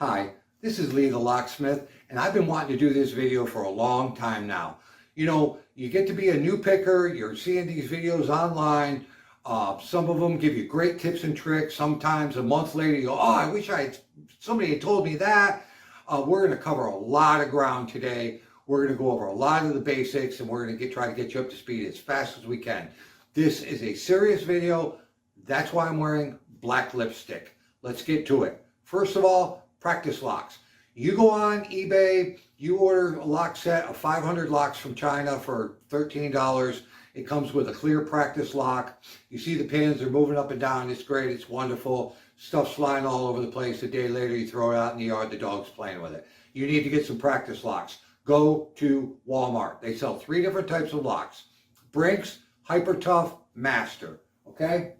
Hi, this is Lee the Locksmith, and I've been wanting to do this video for a long time now. You know, you get to be a new picker, you're seeing these videos online, some of them give you great tips and tricks. Sometimes a month later you go, oh, I wish somebody had told me that. We're going to cover a lot of ground today. We're going to go over a lot of the basics, and we're going to try to get you up to speed as fast as we can. This is a serious video. That's why I'm wearing black lipstick. Let's get to it. First of all, practice locks. You go on eBay, you order a lock set of 500 locks from China for $13. It comes with a clear practice lock. You see the pins, they're moving up and down. It's great, it's wonderful. Stuff's flying all over the place. A day later, you throw it out in the yard, the dog's playing with it. You need to get some practice locks. Go to Walmart. They sell 3 different types of locks. Brinks, Hyper Tough, Master. Okay?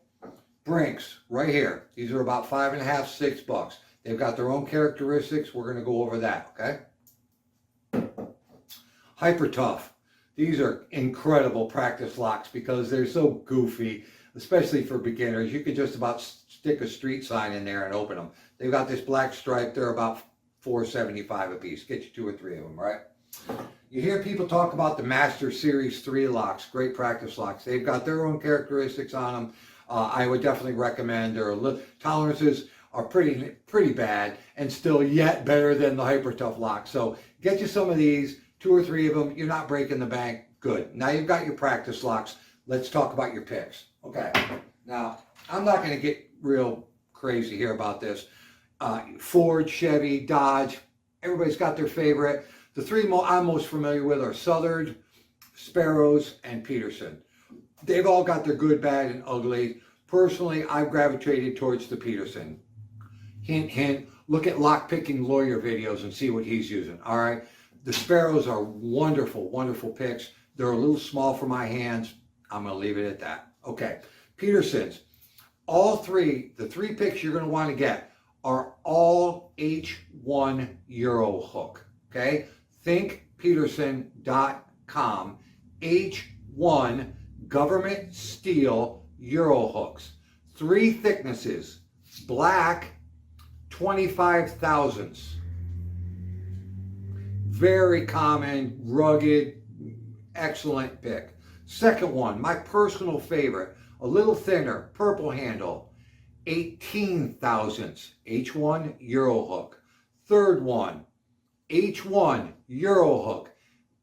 Brinks, right here. These are about $5.50, $6. They've got their own characteristics. We're going to go over that, okay? Hyper Tough. These are incredible practice locks because they're so goofy, especially for beginners. You can just about stick a street sign in there and open them. They've got this black stripe. They're about $4.75 a piece. Get you 2 or 3 of them, right? You hear people talk about the Master Series 3 locks, great practice locks. They've got their own characteristics on them. I would definitely recommend their tolerances are pretty bad and still yet better than the Hyper Tough lock. So get you some of these, 2 or 3 of them. You're not breaking the bank. Good. Now you've got your practice locks. Let's talk about your picks. Okay. Now, I'm not going to get real crazy here about this. Ford, Chevy, Dodge, everybody's got their favorite. The 3 I'm most familiar with are Southern, Sparrows, and Peterson. They've all got their good, bad, and ugly. Personally, I've gravitated towards the Peterson. Hint, hint, look at lock-picking lawyer videos and see what he's using, all right? The Sparrows are wonderful, wonderful picks. They're a little small for my hands. I'm going to leave it at that. Okay, Petersons. All 3, the 3 picks you're going to want to get are all H1 Euro hook, okay? Thinkpeterson.com, H1 government steel Euro hooks. 3 thicknesses, black, 25 thousandths. Very common, rugged, excellent pick. Second one, my personal favorite, a little thinner, purple handle, 18 thousandths, H1 Euro hook. Third one, H1 Euro hook,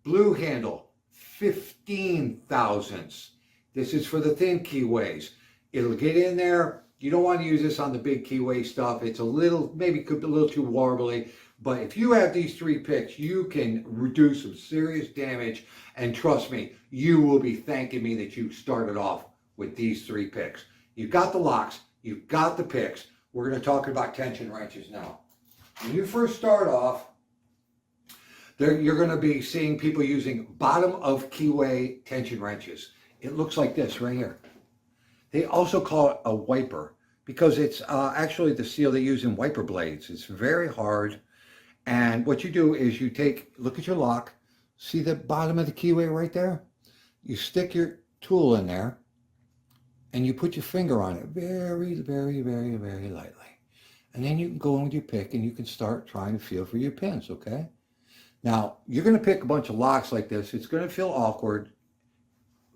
blue handle, 15 thousandths. This is for the thin keyways. It'll get in there. You don't want to use this on the big keyway stuff. It's a little, maybe could be a little too warbly. But if you have these 3 picks, you can reduce some serious damage. And trust me, you will be thanking me that you started off with these 3 picks. You've got the locks. You've got the picks. We're going to talk about tension wrenches now. When you first start off, you're going to be seeing people using bottom of keyway tension wrenches. It looks like this right here. They also call it a wiper because it's actually the steel they use in wiper blades. It's very hard. And what you do is you look at your lock, see the bottom of the keyway right there? You stick your tool in there and you put your finger on it very, very, very, very lightly. And then you can go in with your pick and you can start trying to feel for your pins, okay? Now, you're going to pick a bunch of locks like this. It's going to feel awkward.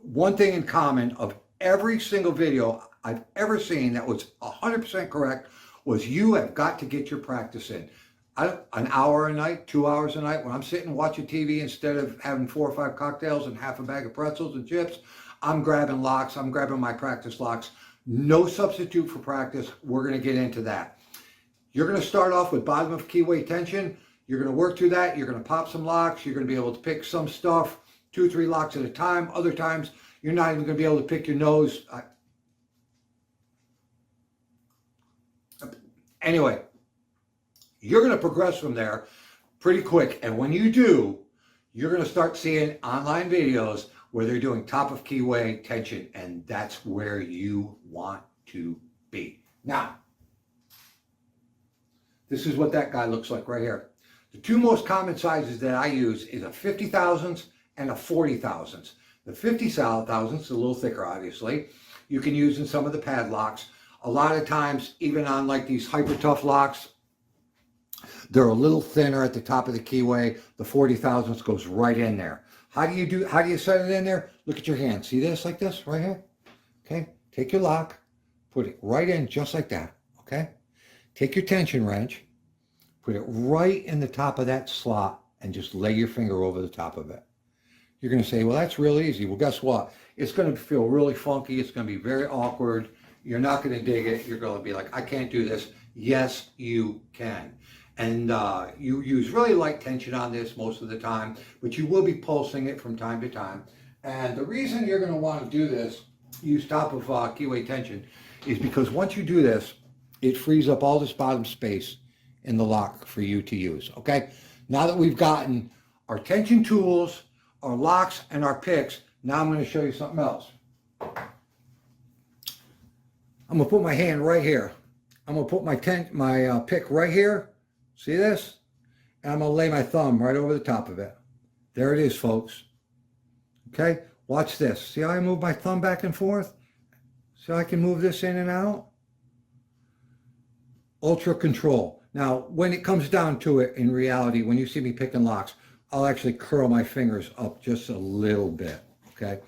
One thing in common of every single video I've ever seen that was 100% correct was you have got to get your practice in. An hour a night, 2 hours a night, when I'm sitting watching TV, instead of having 4 or 5 cocktails and half a bag of pretzels and chips, I'm grabbing locks. I'm grabbing my practice locks. No substitute for practice. We're going to get into that. You're going to start off with bottom of keyway tension. You're going to work through that. You're going to pop some locks. You're going to be able to pick some stuff, 2 or 3 locks at a time. Other times, you're not even going to be able to pick your nose. Anyway, you're going to progress from there pretty quick. And when you do, you're going to start seeing online videos where they're doing top of keyway tension. And that's where you want to be. Now, this is what that guy looks like right here. The 2 most common sizes that I use is a 50 thousandths and a 40 thousandths. The 50 thousandths is a little thicker, obviously. You can use in some of the padlocks. A lot of times, even on like these Hyper Tough locks, They're a little thinner at the top of the keyway. The 40 thousandths goes right in there. How do you set it in there? Look at your hand. See this like this right here? Okay. Take your lock, put it right in just like that. Okay. Take your tension wrench, put it right in the top of that slot and just lay your finger over the top of it. You're going to say, well, that's real easy. Well, guess what? It's going to feel really funky. It's going to be very awkward. You're not going to dig it. You're going to be like, I can't do this. Yes, you can. And you use really light tension on this most of the time, but you will be pulsing it from time to time. And the reason you're going to want to do this, use top of keyway tension, is because once you do this, it frees up all this bottom space in the lock for you to use. Okay? Now that we've gotten our tension tools, our locks, and our picks, now I'm going to show you something else. I'm going to put my hand right here. I'm going to put my pick right here. See this? And I'm going to lay my thumb right over the top of it. There it is, folks. Okay? Watch this. See how I move my thumb back and forth? See how I can move this in and out? Ultra control. Now, when it comes down to it, in reality, when you see me picking locks, I'll actually curl my fingers up just a little bit, okay?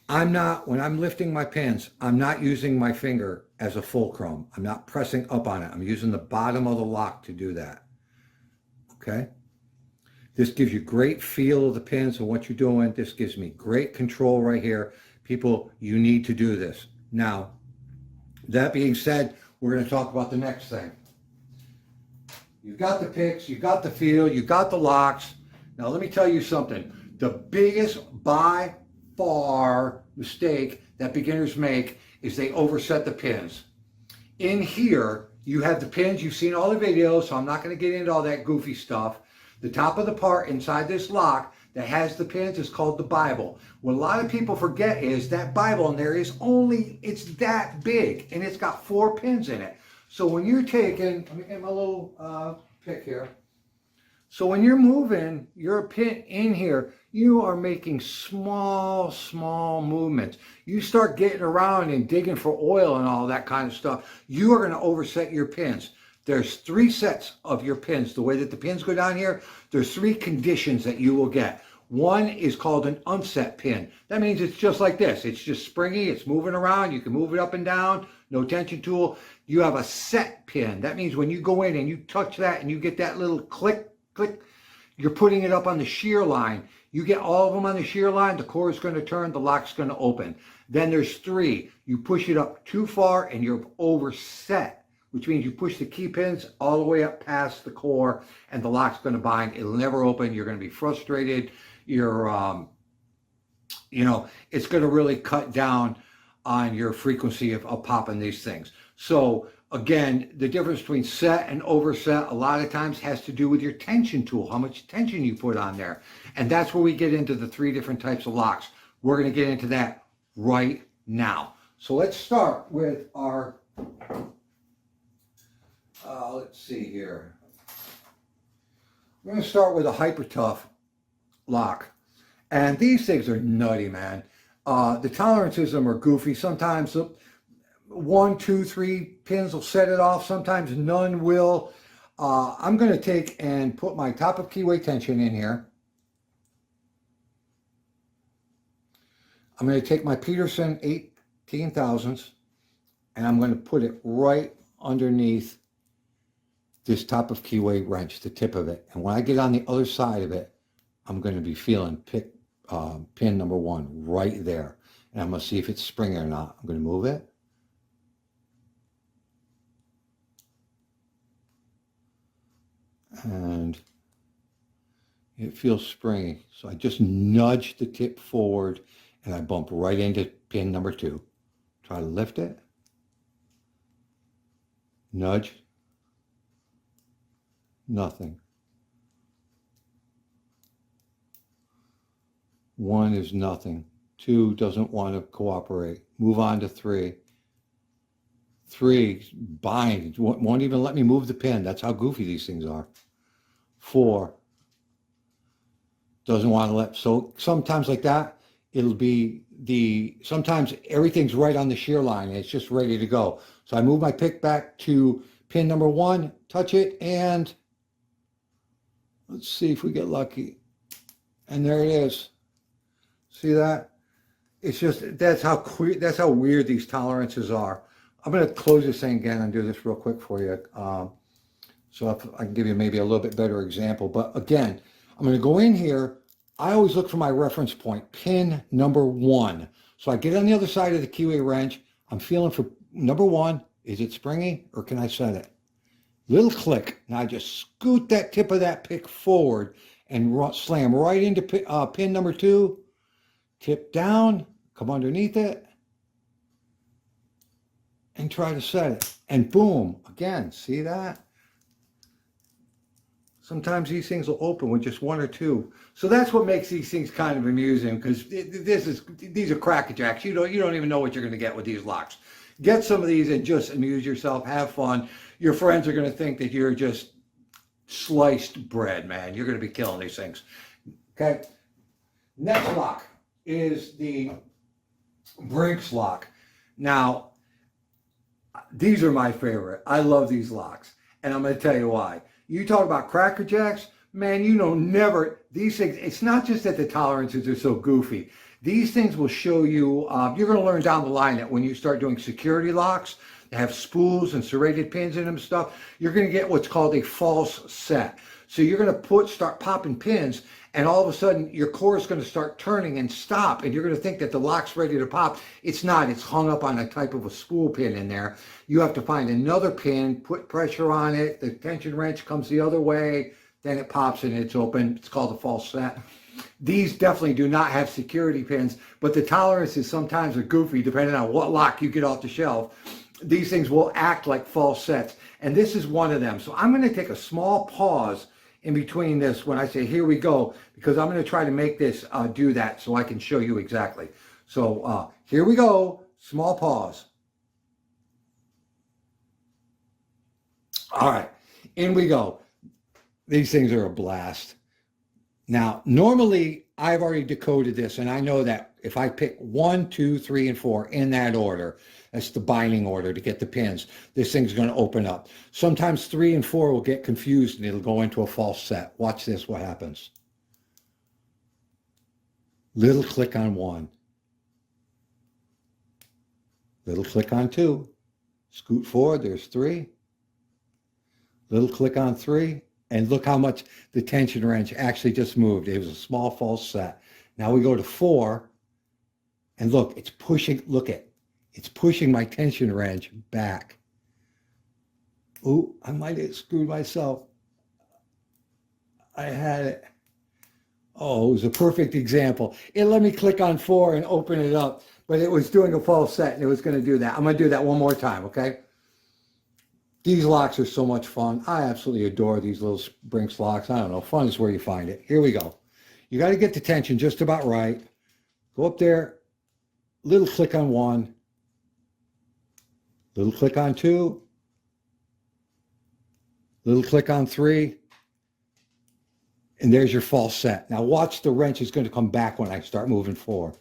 When I'm lifting my pins, I'm not using my finger as a fulcrum. I'm not pressing up on it. I'm using the bottom of the lock to do that, okay? This gives you great feel of the pins and what you're doing. This gives me great control right here. People, you need to do this. Now, that being said, we're going to talk about the next thing. You've got the picks, you've got the feel, you've got the locks. Now, let me tell you something. The biggest by far mistake that beginners make is they overset the pins. In here, you have the pins. You've seen all the videos, so I'm not going to get into all that goofy stuff. The top of the part inside this lock that has the pins is called the Bible. What a lot of people forget is that Bible in there it's that big, and it's got 4 pins in it. So when you're taking, let me get my little pick here. So when you're moving your pin in here, you are making small movements. You start getting around and digging for oil and all that kind of stuff, you are going to overset your pins. There's 3 sets of your pins. The way that the pins go down here, there's 3 conditions that you will get. One is called an unset pin. That means it's just like this. It's just springy. It's moving around. You can move it up and down. No tension tool. You have a set pin. That means when you go in and you touch that and you get that little click, click, you're putting it up on the shear line. You get all of them on the shear line, the core is going to turn, the lock's going to open. Then there's 3. You push it up too far and you're overset, which means you push the key pins all the way up past the core and the lock's going to bind. It'll never open. You're going to be frustrated. You're, it's going to really cut down on your frequency of popping these things. So again, the difference between set and overset a lot of times has to do with your tension tool, how much tension you put on there. And that's where we get into the 3 different types of locks. We're going to get into that right now. So let's start with our, let's see here. We're going to start with a Hyper Tough lock. And these things are nutty, man. The tolerances of them are goofy. Sometimes 1, 2, 3 pins will set it off. Sometimes none will. I'm going to take and put my top of keyway tension in here. I'm going to take my Peterson 18 thousandths and I'm going to put it right underneath this top of keyway wrench, the tip of it. And when I get on the other side of it, I'm going to be feeling pin number 1 right there. And I'm going to see if it's springy or not. I'm going to move it. And it feels springy. So I just nudge the tip forward and I bump right into pin number 2. Try to lift it. Nudge. Nothing. 1 is nothing. 2 doesn't want to cooperate. Move on to 3. 3, bind. Won't even let me move the pin. That's how goofy these things are. 4, doesn't want to let. So sometimes like that, it'll be sometimes everything's right on the shear line and it's just ready to go. So I move my pick back to pin number 1, touch it, and Let's see if we get lucky. And there it is. See that? It's just, that's how weird these tolerances are. I'm going to close this thing again and do this real quick for you. So if I can give you maybe a little bit better example. But again, I'm going to go in here. I always look for my reference point, pin number 1. So I get on the other side of the keyway wrench. I'm feeling for number 1. Is it springy or can I set it? Little click. Now I just scoot that tip of that pick forward and slam right into pin number 2. Tip down, come underneath it, and try to set it. And boom, again, see that? Sometimes these things will open with just 1 or 2. So that's what makes these things kind of amusing, because these are crackerjacks. You don't even know what you're going to get with these locks. Get some of these and just amuse yourself, have fun. Your friends are going to think that you're just sliced bread, man. You're going to be killing these things. Okay. Next lock is the Brinks lock. Now, these are my favorite. I love these locks, and I'm going to tell you why. You talk about Cracker Jacks, man, never, these things, it's not just that the tolerances are so goofy. These things will show you, you're going to learn down the line that when you start doing security locks that have spools and serrated pins in them and stuff, you're going to get what's called a false set. So you're going to start popping pins, and all of a sudden your core is going to start turning and stop, and you're going to think that the lock's ready to pop. It's not. It's hung up on a type of a spool pin in there. You have to find another pin, put pressure on it, the tension wrench comes the other way, then it pops and it's open. It's called a false set. These definitely do not have security pins, but the tolerances sometimes are goofy depending on what lock you get off the shelf. These things will act like false sets, and this is one of them. So I'm going to take a small pause in between this when I say here we go, because I'm going to try to make this do that so I can show you exactly. So here we go, small pause. All right, in we go. These things are a blast. Now, normally I've already decoded this, and I know that if I pick 1, 2, 3, and 4 in that order, that's the binding order to get the pins, this thing's going to open up. Sometimes 3 and 4 will get confused and it'll go into a false set. Watch this, what happens. Little click on 1. Little click on 2. Scoot forward, there's 3. Little click on 3. And look how much the tension wrench actually just moved. It was a small false set. Now we go to 4, and look, it's pushing, it's pushing my tension wrench back. Ooh, I might have screwed myself. I had it. Oh, it was a perfect example. It let me click on 4 and open it up, but it was doing a false set, and it was going to do that. I'm going to do that one more time, okay? These locks are so much fun. I absolutely adore these little Brinks locks. I don't know. Fun is where you find it. Here we go. You got to get the tension just about right. Go up there. Little click on 1. Little click on 2. Little click on 3. And there's your false set. Now watch, the wrench is going to come back when I start moving 4.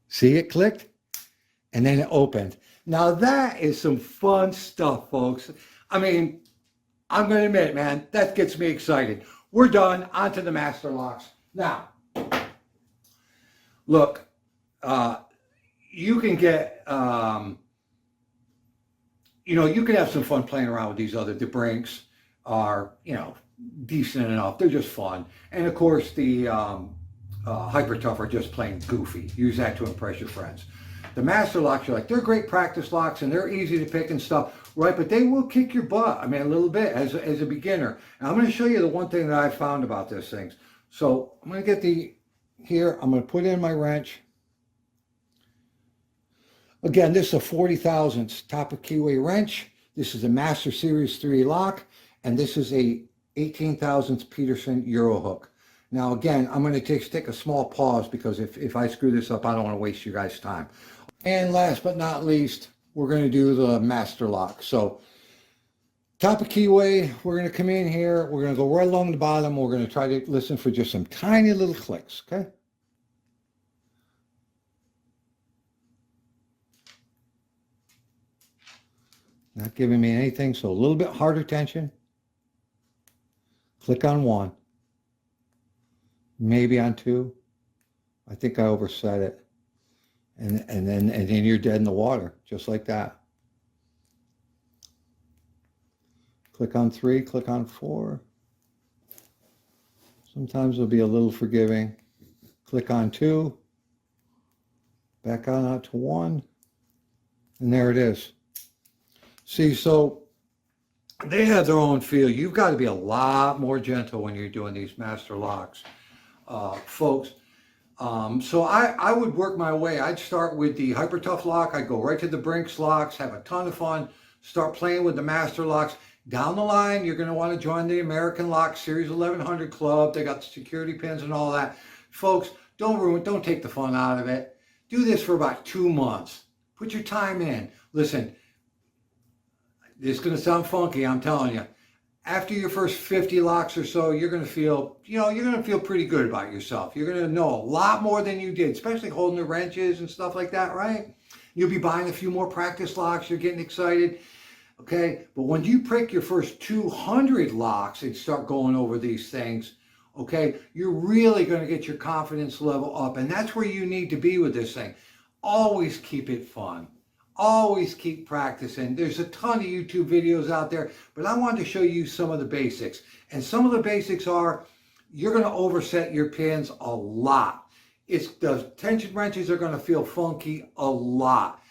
See, it clicked? And then it opened. Now that is some fun stuff, folks. I mean, I'm going to admit, man, that gets me excited. We're done. On to the master locks. Now, look, you can get, you can have some fun playing around with these the Brinks are, decent enough. They're just fun. And of course, the Hyper Tough are just plain goofy. Use that to impress your friends. The master locks, they're great practice locks and they're easy to pick and stuff, right? But they will kick your butt, a little bit as a beginner. And I'm going to show you the one thing that I found about these things. So I'm going to get I'm going to put in my wrench. Again, this is a 40 thousandths Topic Keyway wrench. This is a Master Series 3 lock, and this is a 18 thousandths Peterson Euro hook. Now again, I'm going to take a small pause because if I screw this up, I don't want to waste you guys' time. And last but not least, we're going to do the master lock. So Topic Keyway, we're going to come in here. We're going to go right along the bottom. We're going to try to listen for just some tiny little clicks, okay? Not giving me anything, so a little bit harder tension. Click on 1, maybe on 2. I think I overset it. And then you're dead in the water, just like that. Click on 3, click on 4. Sometimes it'll be a little forgiving. Click on 2, back on out to 1, and there it is. See, so they have their own feel. You've got to be a lot more gentle when you're doing these master locks, folks. So I would work my way. I'd start with the Hyper Tough lock. I'd go right to the Brinks locks, have a ton of fun, start playing with the master locks. Down the line, you're going to want to join the American Lock Series 1100 Club. They got the security pins and all that. Folks, don't take the fun out of it. Do this for about 2 months. Put your time in. Listen, this is going to sound funky, I'm telling you. After your first 50 locks or so, you're going to feel, you're going to feel pretty good about yourself. You're going to know a lot more than you did, especially holding the wrenches and stuff like that, right? You'll be buying a few more practice locks. You're getting excited. Okay, but when you pick your first 200 locks and start going over these things, okay, you're really going to get your confidence level up. And that's where you need to be with this thing. Always keep it fun. Always keep practicing. There's a ton of YouTube videos out there, but I wanted to show you some of the basics. And some of the basics are, you're going to overset your pins a lot. The tension wrenches are going to feel funky a lot.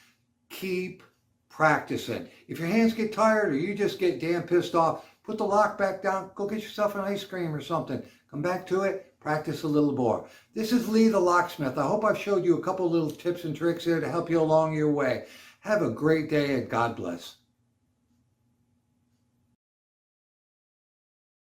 Keep practicing. If your hands get tired or you just get damn pissed off, put the lock back down, go get yourself an ice cream or something. Come back to it, practice a little more. This is Lee the Locksmith. I hope I've showed you a couple little tips and tricks here to help you along your way. Have a great day and God bless.